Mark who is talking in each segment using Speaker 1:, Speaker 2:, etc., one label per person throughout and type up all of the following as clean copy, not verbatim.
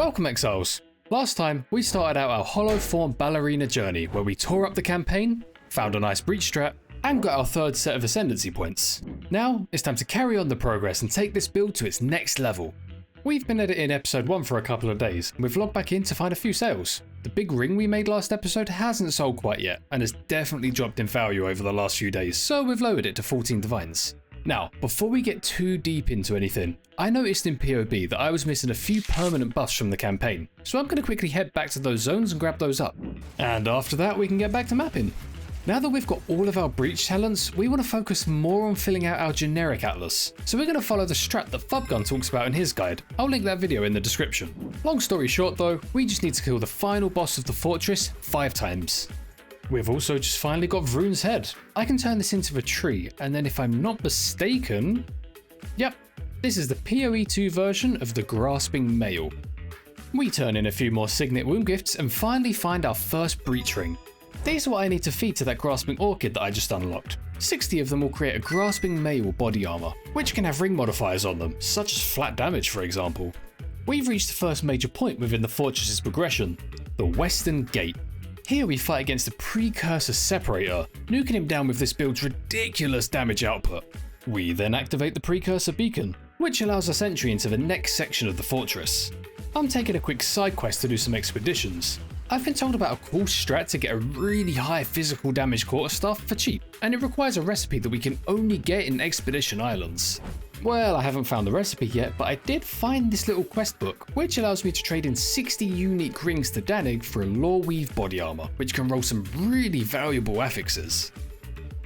Speaker 1: Welcome Exiles! Last time we started out our hollow form Ballerina journey where we tore up the campaign, found a nice breach strat, and got our third set of ascendancy points. Now it's time to carry on the progress and take this build to its next level. We've been editing episode 1 for a couple of days and we've logged back in to find a few sales. The big ring we made last episode hasn't sold quite yet and has definitely dropped in value over the last few days, so we've lowered it to 14 divines. Now, before we get too deep into anything, I noticed in POB that I was missing a few permanent buffs from the campaign, so I'm going to quickly head back to those zones and grab those up. And after that we can get back to mapping. Now that we've got all of our breach talents, we want to focus more on filling out our generic atlas, so we're going to follow the strat that Fubgun talks about in his guide. I'll link that video in the description. Long story short though, we just need to kill the final boss of the fortress 5 times. We've also just finally got Vroon's head. I can turn this into a tree, and then if I'm not mistaken... Yep, this is the PoE2 version of the Grasping Male. We turn in a few more Signet Womb Gifts and finally find our first breach ring. These are what I need to feed to that Grasping Orchid that I just unlocked. 60 of them will create a Grasping Male body armor, which can have ring modifiers on them, such as flat damage for example. We've reached the first major point within the fortress's progression, the Western Gate. Here we fight against the Precursor Separator, nuking him down with this build's ridiculous damage output. We then activate the Precursor Beacon, which allows us entry into the next section of the fortress. I'm taking a quick side quest to do some expeditions. I've been told about a cool strat to get a really high physical damage quarterstaff for cheap, and it requires a recipe that we can only get in Expedition Islands. Well, I haven't found the recipe yet, but I did find this little quest book, which allows me to trade in 60 unique rings to Danig for a Lore Weave body armor, which can roll some really valuable affixes.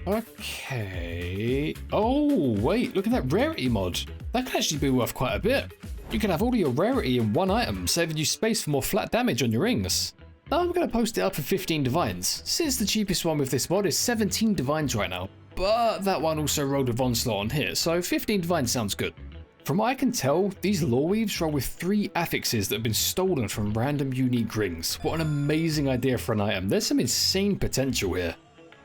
Speaker 1: Okay... Oh, wait, look at that rarity mod. That could actually be worth quite a bit. You can have all of your rarity in one item, saving you space for more flat damage on your rings. I'm going to post it up for 15 divines, since the cheapest one with this mod is 17 divines right now. But that one also rolled with Onslaught on here, so 15 divines sounds good. From what I can tell, these Lore Weaves roll with 3 affixes that have been stolen from random unique rings. What an amazing idea for an item, there's some insane potential here.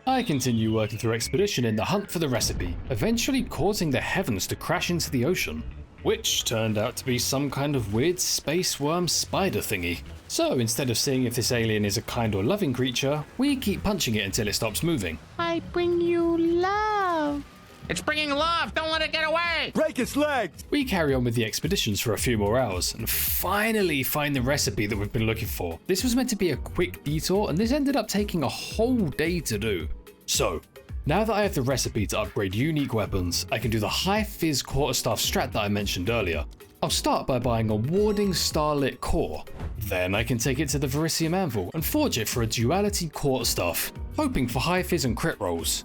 Speaker 1: I continue working through Expedition in the hunt for the recipe, eventually causing the heavens to crash into the ocean, which turned out to be some kind of weird space worm spider thingy. So instead of seeing if this alien is a kind or loving creature, we keep punching it until it stops moving.
Speaker 2: I bring you love. It's bringing love, don't let it get away!
Speaker 3: Break its legs!
Speaker 1: We carry on with the expeditions for a few more hours and finally find the recipe that we've been looking for. This was meant to be a quick detour and this ended up taking a whole day to do. So, now that I have the recipe to upgrade unique weapons, I can do the high fizz quarterstaff strat that I mentioned earlier. I'll start by buying a warding starlit core. Then I can take it to the Verisium Anvil and forge it for a duality quarterstaff, hoping for high fizz and crit rolls.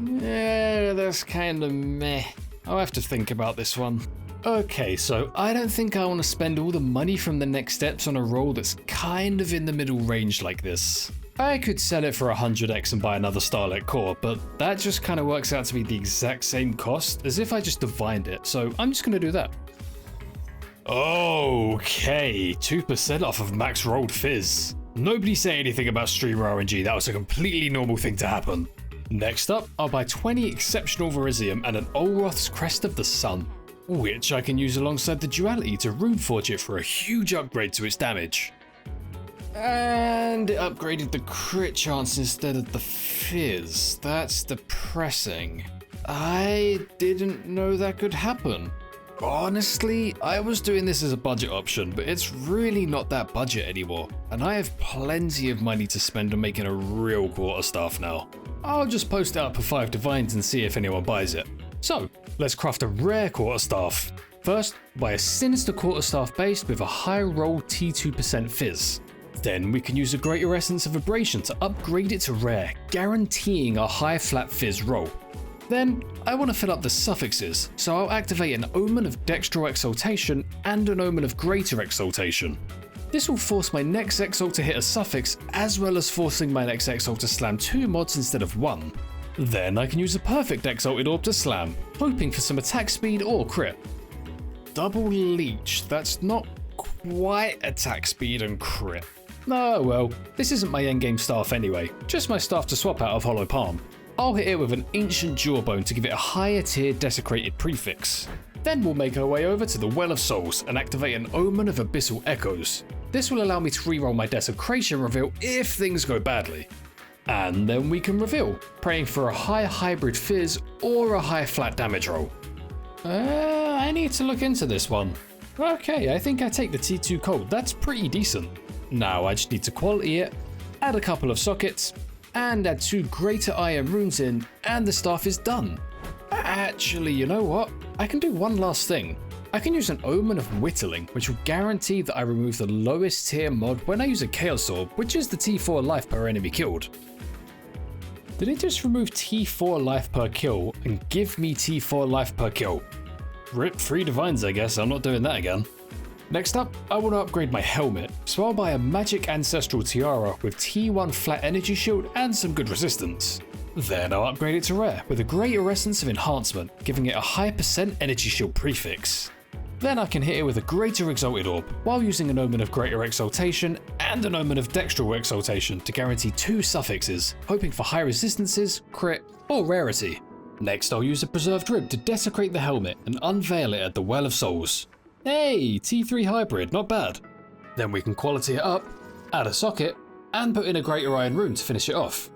Speaker 1: Yeah, that's kinda meh. I'll have to think about this one. Okay, so I don't think I want to spend all the money from the next steps on a roll that's kind of in the middle range like this. I could sell it for 100x and buy another Starlit Core, but that just kind of works out to be the exact same cost as if I just divined it, so I'm just going to do that. Okay, 2% off of max rolled fizz. Nobody say anything about streamer RNG, that was a completely normal thing to happen. Next up, I'll buy 20 exceptional Verisium and an Olroth's Crest of the Sun, which I can use alongside the duality to runeforge it for a huge upgrade to its damage. And it upgraded the crit chance instead of the fizz. That's depressing. I didn't know that could happen. Honestly, I was doing this as a budget option, but it's really not that budget anymore, and I have plenty of money to spend on making a real quarterstaff now. I'll just post it up for 5 divines and see if anyone buys it. So, let's craft a rare quarterstaff. First, buy a sinister quarterstaff based with a high roll T2% fizz. Then we can use a Greater Essence of Abrasion to upgrade it to rare, guaranteeing a high flat fizz roll. Then, I want to fill up the suffixes, so I'll activate an Omen of Dextral Exaltation and an Omen of Greater Exaltation. This will force my next Exalt to hit a suffix, as well as forcing my next Exalt to slam 2 mods instead of 1. Then I can use a Perfect Exalted Orb to slam, hoping for some attack speed or crit. Double Leech, that's not quite attack speed and crit. Oh well, this isn't my endgame staff anyway, just my staff to swap out of Hollow Palm. I'll hit it with an Ancient Jawbone to give it a higher tier desecrated prefix. Then we'll make our way over to the Well of Souls and activate an Omen of Abyssal Echoes. This will allow me to reroll my Desecration reveal if things go badly. And then we can reveal, praying for a high hybrid fizz or a high flat damage roll. I need to look into this one. Okay, I think I take the T2 cold, that's pretty decent. Now I just need to quality it, add a couple of sockets, and add 2 greater iron runes in, and the staff is done. Actually, you know what? I can do one last thing. I can use an Omen of Whittling, which will guarantee that I remove the lowest tier mod when I use a Chaos Orb, which is the T4 life per enemy killed. Did it just remove T4 life per kill and give me T4 life per kill? Rip 3 divines, I guess, I'm not doing that again. Next up, I want to upgrade my helmet, so I'll buy a magic ancestral tiara with T1 flat energy shield and some good resistance. Then I'll upgrade it to rare with a greater essence of enhancement, giving it a high % energy shield prefix. Then I can hit it with a greater exalted orb, while using an omen of greater exaltation and an omen of dextral exaltation to guarantee 2 suffixes, hoping for high resistances, crit, or rarity. Next I'll use a preserved rib to desecrate the helmet and unveil it at the Well of Souls. Hey, T3 hybrid, not bad. Then we can quality it up, add a socket, and put in a greater iron rune to finish it off.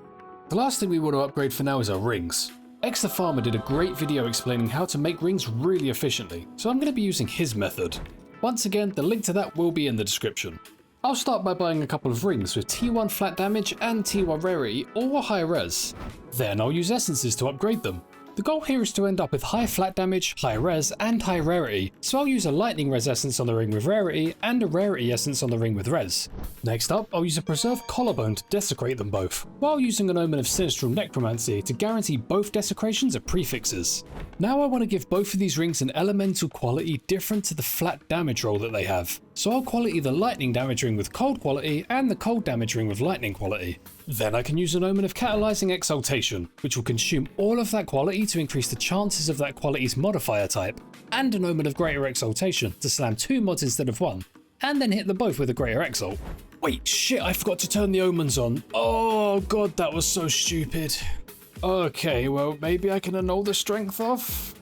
Speaker 1: The last thing we want to upgrade for now is our rings. X the Farmer did a great video explaining how to make rings really efficiently, so I'm going to be using his method. Once again, the link to that will be in the description. I'll start by buying a couple of rings with T1 flat damage and T1 rarity or high res. Then I'll use essences to upgrade them. The goal here is to end up with high flat damage, high res, and high rarity, so I'll use a lightning res essence on the ring with rarity and a rarity essence on the ring with res. Next up, I'll use a preserved collarbone to desecrate them both, while using an omen of sinistral necromancy to guarantee both desecrations are prefixes. Now I want to give both of these rings an elemental quality different to the flat damage roll that they have, so I'll quality the lightning damage ring with cold quality and the cold damage ring with lightning quality. Then I can use an omen of catalyzing exaltation, which will consume all of that quality to increase the chances of that quality's modifier type, and an omen of greater exaltation to slam 2 mods instead of 1, and then hit them both with a greater exalt. Wait, shit, I forgot to turn the omens on. Oh god, that was so stupid. Okay, well maybe I can annul the strength off?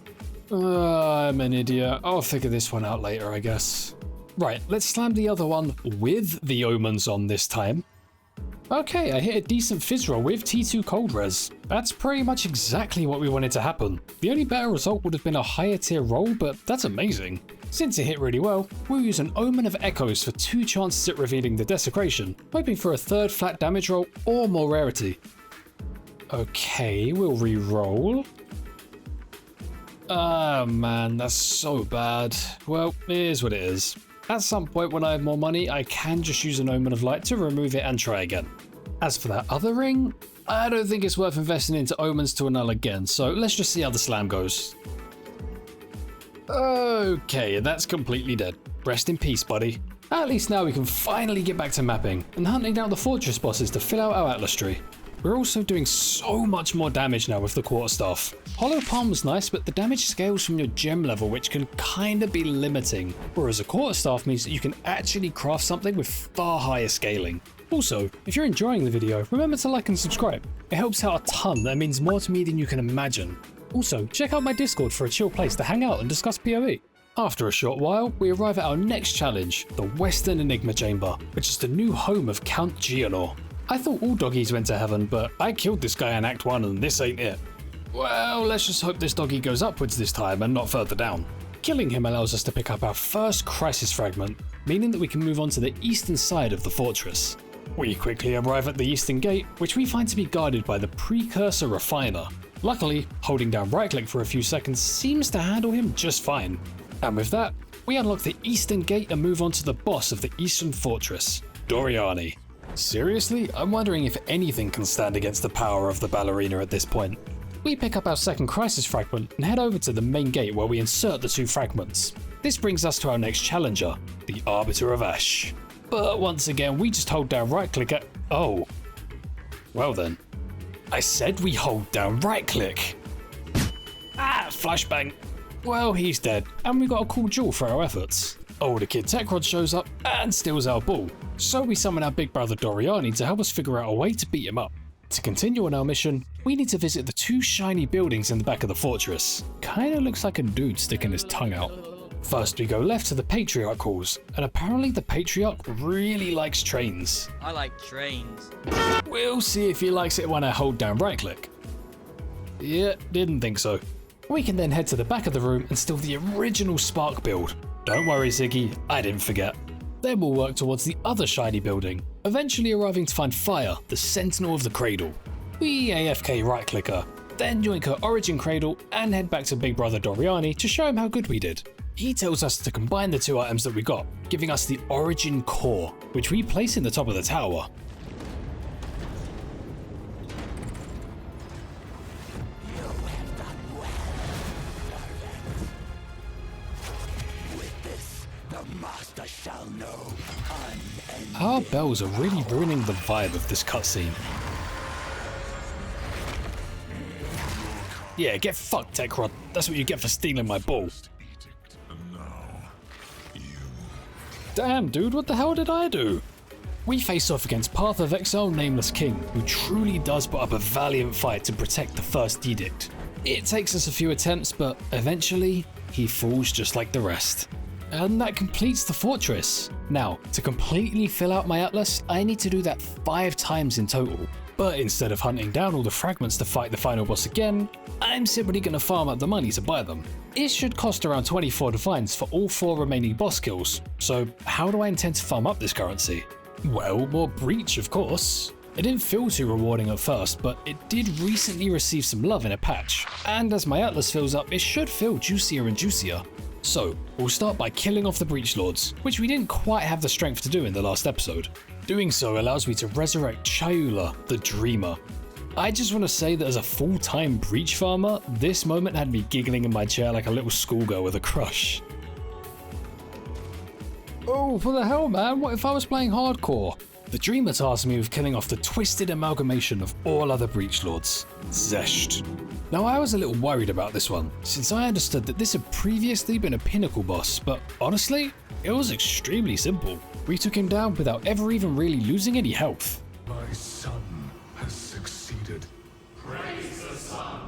Speaker 1: I'm an idiot. I'll figure this one out later, I guess. Right, let's slam the other one with the omens on this time. Okay, I hit a decent fizz roll with T2 cold res. That's pretty much exactly what we wanted to happen. The only better result would have been a higher tier roll, but that's amazing. Since it hit really well, we'll use an omen of echoes for 2 chances at revealing the desecration, hoping for a 3rd flat damage roll or more rarity. Okay, we'll re-roll. Ah man, that's so bad. Well, it is what it is. At some point when I have more money, I can just use an Omen of Light to remove it and try again. As for that other ring, I don't think it's worth investing into omens to annul again, so let's just see how the slam goes. Okay, that's completely dead. Rest in peace, buddy. At least now we can finally get back to mapping and hunting down the fortress bosses to fill out our Atlas tree. We're also doing so much more damage now with the quarterstaff. Hollow Palm was nice, but the damage scales from your gem level, which can kinda be limiting, whereas a quarterstaff means that you can actually craft something with far higher scaling. Also, if you're enjoying the video, remember to like and subscribe. It helps out a ton, that means more to me than you can imagine. Also, check out my Discord for a chill place to hang out and discuss PoE. After a short while, we arrive at our next challenge, the Western Enigma Chamber, which is the new home of Count Geonor. I thought all doggies went to heaven, but I killed this guy in Act 1 and this ain't it. Well, let's just hope this doggy goes upwards this time and not further down. Killing him allows us to pick up our first crisis fragment, meaning that we can move on to the eastern side of the fortress. We quickly arrive at the eastern gate, which we find to be guarded by the Precursor Refiner. Luckily, holding down right click for a few seconds seems to handle him just fine. And with that, we unlock the eastern gate and move on to the boss of the eastern fortress, Doriani. Seriously, I'm wondering if anything can stand against the power of the Ballerina at this point. We pick up our second crisis fragment and head over to the main gate where we insert the 2 fragments. This brings us to our next challenger, the Arbiter of Ash. But once again, we just hold down right click at— oh. Well then. I said we hold down right click. Ah, flashbang. Well, he's dead, and we got a cool jewel for our efforts. Older kid Techrod shows up and steals our ball, so we summon our big brother Doriani to help us figure out a way to beat him up. To continue on our mission, we need to visit the 2 shiny buildings in the back of the fortress. Kinda looks like a dude sticking his tongue out. First we go left to the Patriarch halls, and apparently the Patriarch really likes trains.
Speaker 3: I like trains.
Speaker 1: We'll see if he likes it when I hold down right click. Yeah, didn't think so. We can then head to the back of the room and steal the original Spark build. Don't worry Ziggy, I didn't forget. Then we'll work towards the other shiny building, eventually arriving to find Fire, the Sentinel of the Cradle. We AFK right clicker, then join her Origin Cradle and head back to Big Brother Doriani to show him how good we did. He tells us to combine the 2 items that we got, giving us the Origin Core, which we place in the top of the tower. Our bells are really ruining the vibe of this cutscene. Yeah, get fucked, Tekrod. That's what you get for stealing my ball. Damn, dude, what the hell did I do? We face off against Path of Exile Nameless King, who truly does put up a valiant fight to protect the First Edict. It takes us a few attempts, but eventually, he falls just like the rest. And that completes the fortress. Now, to completely fill out my atlas, I need to do that 5 times in total. But instead of hunting down all the fragments to fight the final boss again, I'm simply going to farm up the money to buy them. It should cost around 24 divines for all 4 remaining boss kills, so how do I intend to farm up this currency? Well, more breach of course. It didn't feel too rewarding at first, but it did recently receive some love in a patch, and as my atlas fills up, it should feel juicier and juicier. So, we'll start by killing off the Breach Lords, which we didn't quite have the strength to do in the last episode. Doing so allows me to resurrect Chayula, the Dreamer. I just want to say that as a full-time Breach farmer, this moment had me giggling in my chair like a little schoolgirl with a crush. Oh, what the hell, man? What if I was playing hardcore? The Dreamer tasked me with killing off the twisted amalgamation of all other Breach Lords, Zesht. Now I was a little worried about this one, since I understood that this had previously been a pinnacle boss, but honestly, it was extremely simple. We took him down without ever even really losing any health.
Speaker 4: My son has succeeded.
Speaker 2: Praise the sun.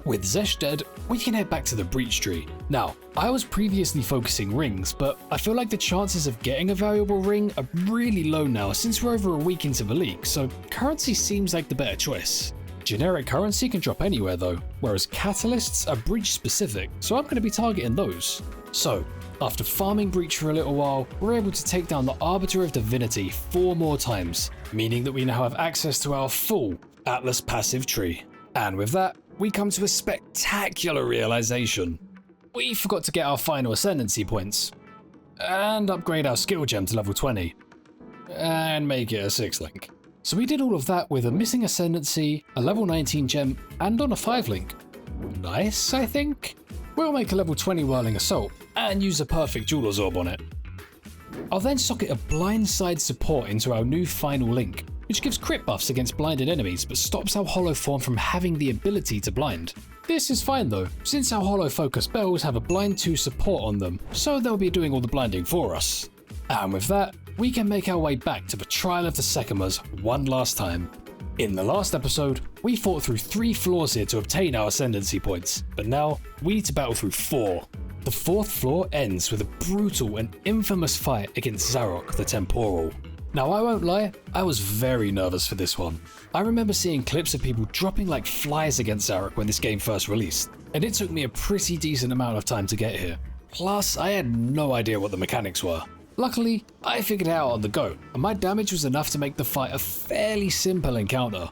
Speaker 1: With Zesh dead, we can head back to the Breach Tree. Now, I was previously focusing rings, but I feel like the chances of getting a valuable ring are really low now since we're over a week into the league, so currency seems like the better choice. Generic currency can drop anywhere though, whereas catalysts are breach specific, so I'm going to be targeting those. So, after farming breach for a little while, we're able to take down the Arbiter of Divinity 4 more times, meaning that we now have access to our full Atlas passive tree. And with that, we come to a spectacular realization. We forgot to get our final ascendancy points, and upgrade our skill gem to level 20, and make it a 6 link. So we did all of that with a missing ascendancy, a level 19 gem, and on a 5 link. Nice, I think? We'll make a level 20 Whirling Assault, and use a perfect Jeweler's Orb on it. I'll then socket a blindside support into our new final link, which gives crit buffs against blinded enemies but stops our hollow form from having the ability to blind. This is fine though, since our hollow focus bells have a blind 2 support on them, so they'll be doing all the blinding for us. And with that, we can make our way back to the Trial of the Sekimas one last time. In the last episode, we fought through 3 floors here to obtain our ascendancy points, but now we need to battle through 4. The 4th floor ends with a brutal and infamous fight against Zarok the Temporal. Now I won't lie, I was very nervous for this one. I remember seeing clips of people dropping like flies against Zarok when this game first released, and it took me a pretty decent amount of time to get here. Plus, I had no idea what the mechanics were. Luckily, I figured it out on the go, and my damage was enough to make the fight a fairly simple encounter.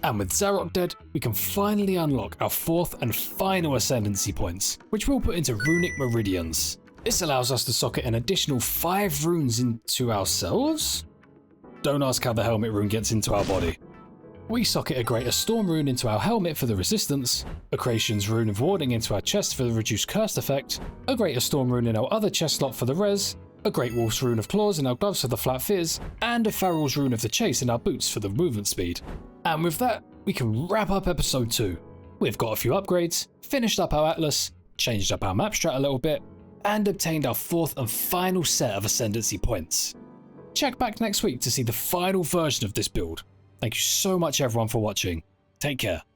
Speaker 1: And with Zarok dead, we can finally unlock our 4th and final ascendancy points, which we'll put into Runic Meridians. This allows us to socket an additional 5 runes into ourselves? Don't ask how the helmet rune gets into our body. We socket a Greater Storm rune into our helmet for the resistance, a Creation's rune of warding into our chest for the reduced cursed effect, a Greater Storm rune in our other chest slot for the res, a Great Wolf's rune of claws in our gloves for the flat fizz, and a Farrell's rune of the chase in our boots for the movement speed. And with that, we can wrap up episode 2. We've got a few upgrades, finished up our atlas, changed up our map strat a little bit, and obtained our 4th and final set of ascendancy points. Check back next week to see the final version of this build. Thank you so much everyone for watching.
Speaker 3: Take care.